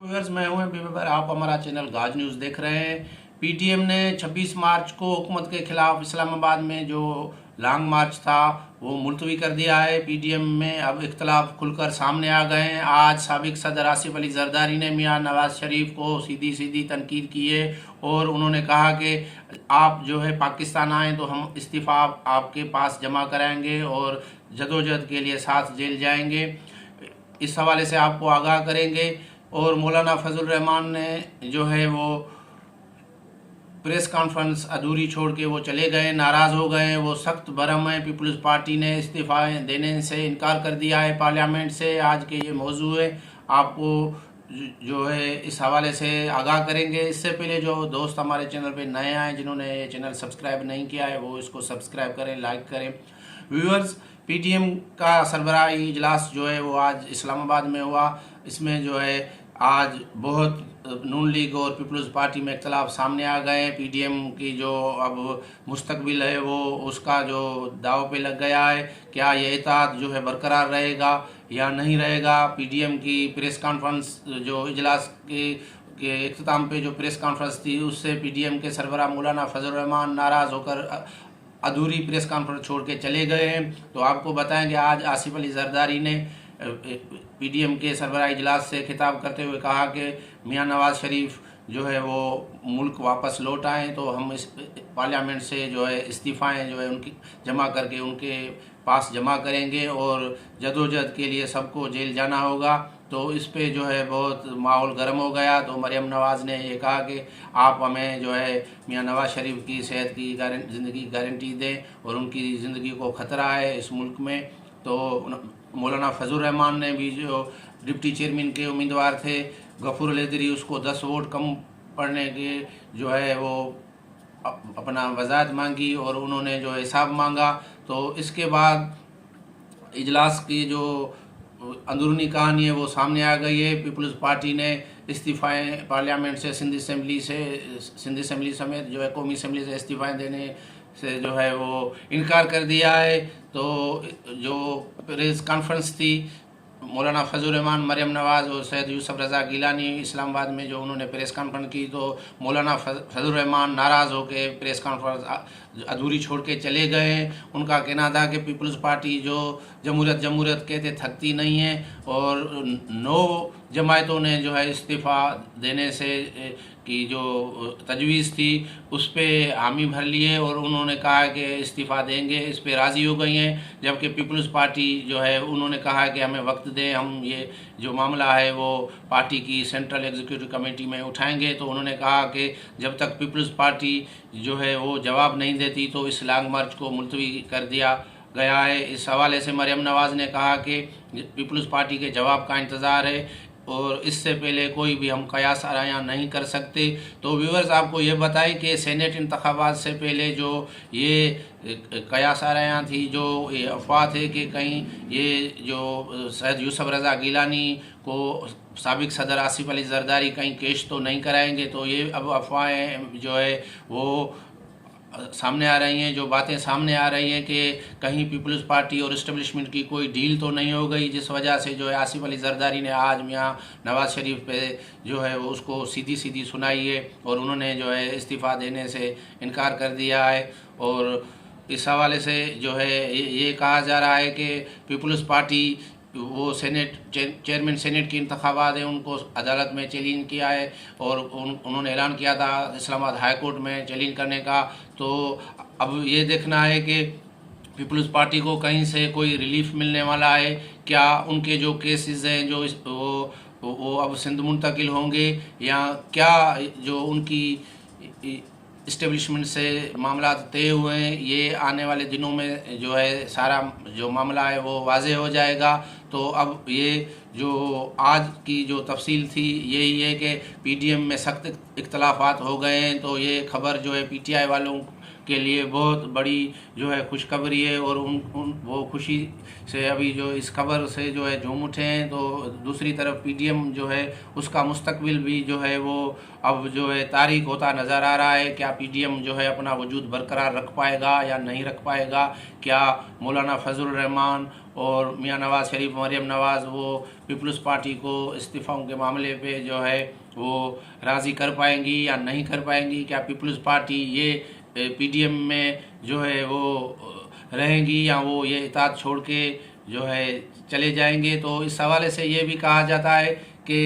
Viewers, मैं हूं अभी पर आप हमारा चैनल गाज न्यूज़ देख रहे हैं। पीटीएम ने 26 मार्च को हुकूमत के खिलाफ इस्लामाबाद में जो लॉन्ग मार्च था वो मुलतवी कर दिया है। पीटीएम में अब इख्तलाफ खुलकर सामने आ गए हैं। आज साबिक सदर आसिफ अली जरदारी ने मियां नवाज शरीफ को सीधी सीधी तनकीद की है और उन्होंने कहा कि आप जो है पाकिस्तान आए तो हम इस्तीफ़ा आपके पास जमा कराएंगे और जदोजहद के लिए साथ जेल जाएंगे। इस हवाले से आपको आगाह करेंगे। और मौलाना फजल रहमान ने जो है वो प्रेस कॉन्फ्रेंस अधूरी छोड़ के वो चले गए, नाराज़ हो गए, वो सख्त बरहम है। पीपल्स पार्टी ने इस्तीफ़ा देने से इनकार कर दिया है पार्लियामेंट से। आज के ये मौजू है, आपको जो है इस हवाले से आगाह करेंगे। इससे पहले जो दोस्त हमारे चैनल पे नए आए जिन्होंने ये चैनल सब्सक्राइब नहीं किया है वो इसको सब्सक्राइब करें, लाइक करें। व्यूअर्स, पीटीएम का सरबराही इजलास जो है वो आज इस्लामाबाद में हुआ। इसमें जो है आज बहुत नून लीग और पीपल्स पार्टी में इख्तलाफ सामने आ गए हैं। पीटीएम की जो अब मुस्तकबिल है वो उसका जो दाव पे लग गया है। क्या ये इत्तेहाद जो है बरकरार रहेगा या नहीं रहेगा। पीटीएम की प्रेस कॉन्फ्रेंस जो इजलास के इख्तिताम पे जो प्रेस कॉन्फ्रेंस थी उससे पीटीएम के सरबराह मौलाना फजल रहमान नाराज़ होकर अधूरी प्रेस कॉन्फ्रेंस छोड़ के चले गए हैं। तो आपको बताएं कि आज आसिफ अली जरदारी ने पीडीएम के सरबराही इजलास से खिताब करते हुए कहा कि मियां नवाज शरीफ जो है वो मुल्क वापस लौट आएँ तो हम इस पार्लियामेंट से जो है इस्तीफ़ाएँ जो है उनकी जमा करके उनके पास जमा करेंगे और जदोजहद के लिए सबको जेल जाना होगा। तो इस पे जो है बहुत माहौल गर्म हो गया। तो मरियम नवाज़ ने ये कहा कि आप हमें जो है मियां नवाज शरीफ की सेहत की ज़िंदगी गारंटी दें और उनकी ज़िंदगी को ख़तरा है इस मुल्क में। तो मौलाना फजल रहमान ने भी जो डिप्टी चेयरमैन के उम्मीदवार थे गफूर लेदरी उसको 10 वोट कम पड़ने के जो है वो अपना वजाहत मांगी और उन्होंने जो हिसाब मांगा। तो इसके बाद इजलास की जो अंदरूनी कहानी है वो सामने आ गई है। पीपल्स पार्टी ने इस्तीफ़ाएँ पार्लियामेंट से सिंध असम्बली समेत जो है कौमी असम्बली से इस्तीफ़ाएँ देने से जो है वो इनकार कर दिया है। तो जो प्रेस कॉन्फ्रेंस थी मौलाना फजल रहमान, मरियम नवाज़ और सैयद यूसुफ रज़ा गिलानी इस्लामाबाद में जो उन्होंने प्रेस कॉन्फ्रेंस की तो मौलाना फजल रहमान नाराज़ होकर प्रेस कॉन्फ्रेंस अधूरी छोड़ के चले गए। उनका कहना था कि पीपल्स पार्टी जो जमहूरियत कहते थकती नहीं है और 9 जमायतों ने जो है इस्तीफ़ा देने से की जो तजवीज़ थी उस पर हामी भर लिए और उन्होंने कहा कि इस्तीफ़ा देंगे, इस पर राज़ी हो गई हैं। जबकि पीपल्स पार्टी जो है उन्होंने कहा कि हमें वक्त दें, हम ये जो मामला है वो पार्टी की सेंट्रल एग्जीक्यूटिव कमेटी में उठाएंगे। तो उन्होंने कहा कि जब तक पीपल्स पार्टी जो है वो जवाब नहीं देती तो इस लॉन्ग मार्च को मुलतवी कर दिया गया है। इस हवाले से मरियम नवाज़ ने कहा कि पीपल्स पार्टी के जवाब का इंतज़ार है और इससे पहले कोई भी हम कयास आरायां नहीं कर सकते। तो व्यूअर्स, आपको ये बताएं कि सेनेट इंतखाबात से पहले जो ये कयास आरायां थी, जो ये अफवाह थे कि कहीं ये जो सैयद यूसुफ रज़ा गिलानी को साबिक सदर आसिफ अली जरदारी कहीं केश तो नहीं कराएंगे। तो ये अब अफवाहें जो है वो सामने आ रही हैं, जो बातें सामने आ रही हैं कि कहीं पीपल्स पार्टी और इस्टेब्लिशमेंट की कोई डील तो नहीं हो गई, जिस वजह से जो है आसिफ अली जरदारी ने आज मियां नवाज शरीफ पे जो है वो उसको सीधी सीधी सुनाई है और उन्होंने जो है इस्तीफ़ा देने से इनकार कर दिया है। और इस हवाले से जो है ये कहा जा रहा है कि पीपल्स पार्टी वो चेयरमैन सेनेट की इंतखाबात है उनको अदालत में चैलेंज किया है और उन्होंने ऐलान किया था इस्लामाबाद हाई कोर्ट में चैलेंज करने का। तो अब ये देखना है कि पीपल्स पार्टी को कहीं से कोई रिलीफ मिलने वाला है, क्या उनके जो केसेस हैं जो वो अब सिंध मुंतकिल होंगे या क्या जो उनकी इस्टेब्लिशमेंट से मामला तय हुए हैं, ये आने वाले दिनों में जो है सारा जो मामला है वो वाज़े हो जाएगा। तो अब ये जो आज की जो तफसील थी यही है कि पीडीएम में सख्त इख्तलाफात हो गए हैं। तो ये खबर जो है पीटीआई वालों के लिए बहुत बड़ी जो है खुशखबरी है और वो खुशी से अभी जो इस खबर से जो है झूम उठे हैं। तो दूसरी तरफ पीडीएम जो है उसका मुस्तकबिल भी जो है वो अब जो है तारीख होता नज़र आ रहा है। क्या पीडीएम जो है अपना वजूद बरकरार रख पाएगा या नहीं रख पाएगा। क्या मौलाना फजल रहमान और मियां नवाज़ शरीफ, मरियम नवाज़ वो पीपल्स पार्टी को इस्तीफ़ाओं के मामले पे जो है वो राज़ी कर पाएंगी या नहीं कर पाएंगी। क्या पीपल्स पार्टी ये पीडीएम में जो है वो रहेंगी या वो ये इताद छोड़ के जो है चले जाएंगे। तो इस हवाले से ये भी कहा जाता है कि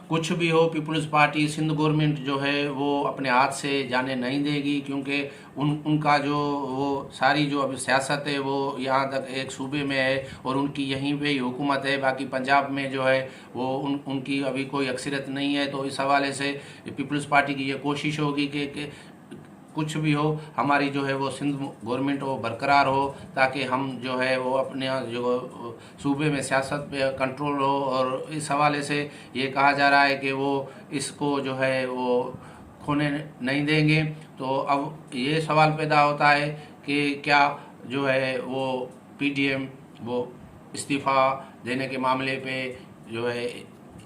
कुछ भी हो, पीपल्स पार्टी सिंध गवर्नमेंट जो है वो अपने हाथ से जाने नहीं देगी, क्योंकि उनका जो वो सारी जो अभी सियासत है वो यहाँ तक एक सूबे में है और उनकी यहीं पे ही हुकूमत है। बाकी पंजाब में जो है वो उनकी अभी कोई अक्सरियत नहीं है। तो इस हवाले से पीपल्स पार्टी की ये कोशिश होगी कि कुछ भी हो, हमारी जो है वो सिंध गवर्नमेंट वो बरकरार हो, ताकि हम जो है वो अपने जो सूबे में सियासत पे कंट्रोल हो। और इस हवाले से ये कहा जा रहा है कि वो इसको जो है वो खोने नहीं देंगे। तो अब ये सवाल पैदा होता है कि क्या जो है वो पीडीएम वो इस्तीफ़ा देने के मामले पे जो है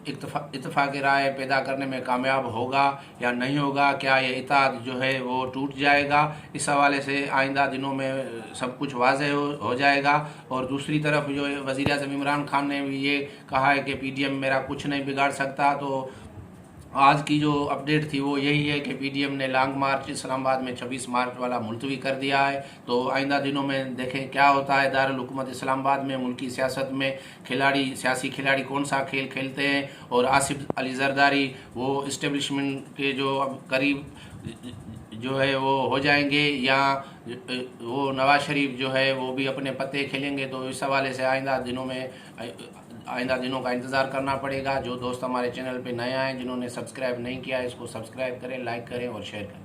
इत्तफाक़ राय पैदा करने में कामयाब होगा या नहीं होगा। क्या ये इताद जो है वो टूट जाएगा। इस हवाले से आइंदा दिनों में सब कुछ वाज़ेह हो जाएगा। और दूसरी तरफ जो वज़ीर-ए-आज़म इमरान खान ने भी ये कहा है कि पीडीएम मेरा कुछ नहीं बिगाड़ सकता। तो आज की जो अपडेट थी वो यही है कि पीडीएम ने लॉन्ग मार्च इस्लामाबाद में 26 मार्च वाला मुलतवी कर दिया है। तो आइंदा दिनों में देखें क्या होता है। दारुल हुकूमत इस्लामाबाद में मुल्की सियासत में सियासी खिलाड़ी कौन सा खेल खेलते हैं, और आसिफ अली जरदारी वो इस्टेब्लिशमेंट के जो अब करीब जो है वो हो जाएंगे, या वो नवाज शरीफ जो है वो भी अपने पत्ते खेलेंगे। तो इस हवाले से आइंदा दिनों का इंतज़ार करना पड़ेगा। जो दोस्त हमारे चैनल पे नए आए, जिन्होंने सब्सक्राइब नहीं किया है, इसको सब्सक्राइब करें, लाइक करें और शेयर करें।